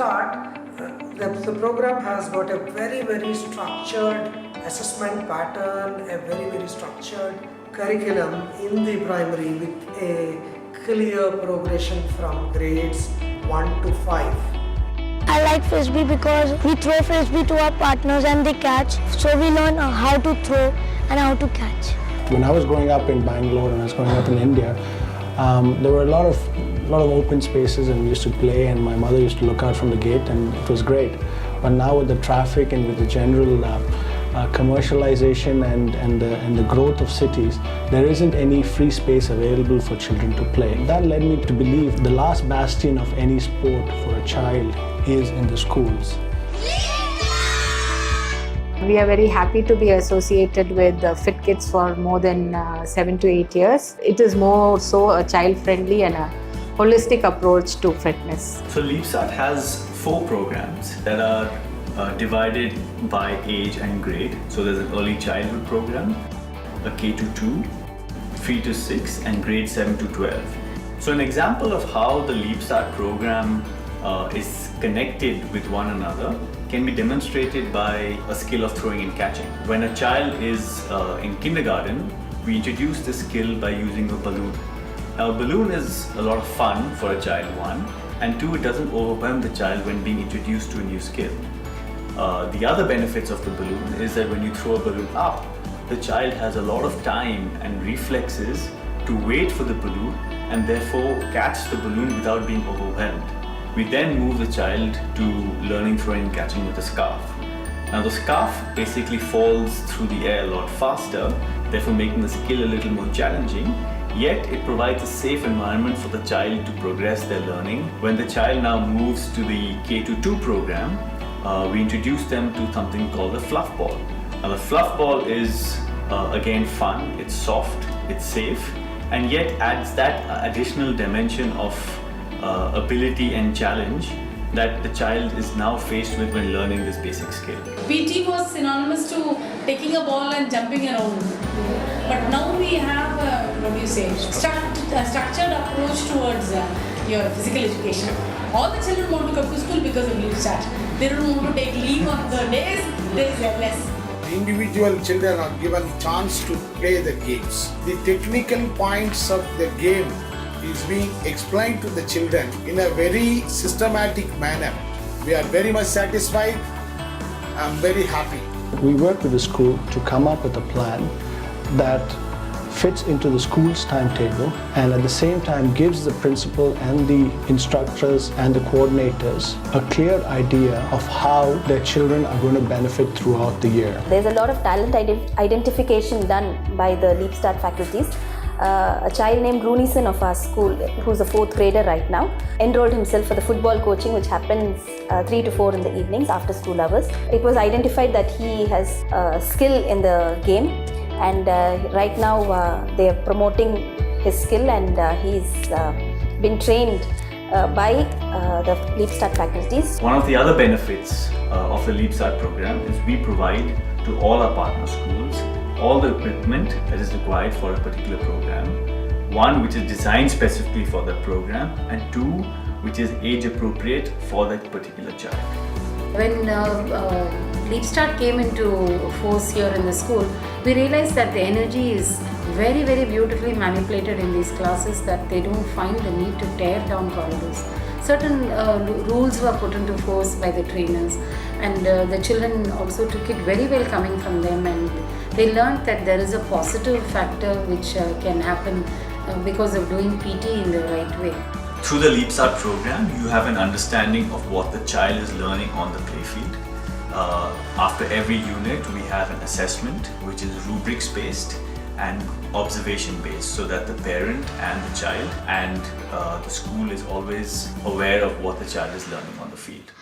Leapstart, the program has got a very structured assessment pattern, a very structured curriculum in the primary with a clear progression from grades 1 to 5. I like Frisbee because we throw Frisbee to our partners and they catch, so we learn how to throw and how to catch. When I was growing up in Bangalore and I was growing up in India, there were a lot of open spaces and we used to play, and my mother used to look out from the gate and it was great. But now with the traffic and with the general commercialization and the growth of cities, there isn't any free space available for children to play. That led me to believe the last bastion of any sport for a child is in the schools. We are very happy to be associated with Fit Kids for more than 7 to 8 years. It is more so a child-friendly and a holistic approach to fitness. So Leapstart has 4 programs that are divided by age and grade. So there's an early childhood program, a K to 2, 3 to 6 and grade 7 to 12. So an example of how the Leapstart program is connected with one another can be demonstrated by a skill of throwing and catching. When a child is in kindergarten, we introduce this skill by using a balloon. Now, a balloon is a lot of fun for a child, 1, and 2, it doesn't overwhelm the child when being introduced to a new skill. The other benefits of the balloon is that when you throw a balloon up, the child has a lot of time and reflexes to wait for the balloon and therefore catch the balloon without being overwhelmed. We then move the child to learning throwing and catching with a scarf. Now the scarf basically falls through the air a lot faster, therefore making the skill a little more challenging, yet it provides a safe environment for the child to progress their learning. When the child now moves to the K-2 program, we introduce them to something called the fluff ball. Now the fluff ball is again fun, it's soft, it's safe, and yet adds that additional dimension of ability and challenge that the child is now faced with when learning this basic skill. PT was synonymous to taking a ball and jumping around. But now we have structured approach towards your physical education. All the children want to come to school because of Leapstart. They don't want to take leave on the days they are less. Individual children are given chance to play the games. The technical points of the game is being explained to the children in a very systematic manner. We are very much satisfied. I'm very happy. We work with the school to come up with a plan that fits into the school's timetable and at the same time gives the principal and the instructors and the coordinators a clear idea of how their children are going to benefit throughout the year. There's a lot of talent identification done by the Leapstart faculties. A child named Rooneyson of our school, who's a 4th grader right now, enrolled himself for the football coaching, which happens 3 to 4 in the evenings after school hours. It was identified that he has skill in the game, and right now they are promoting his skill, and he's been trained by the Leapstart faculties. One of the other benefits of the Leapstart program is we provide to all our partner schools all the equipment that is required for a particular program. 1, which is designed specifically for that program, and 2, which is age appropriate for that particular child. When Leapstart came into force here in the school, we realized that the energy is very beautifully manipulated in these classes, that they don't find the need to tear down corridors. Certain rules were put into force by the trainers, and the children also took it very well coming from them, and they learned that there is a positive factor which can happen because of doing PT in the right way. Through the Leapstart program, you have an understanding of what the child is learning on the playfield. After every unit, we have an assessment which is rubrics based and observation based, so that the parent and the child and the school is always aware of what the child is learning on the field.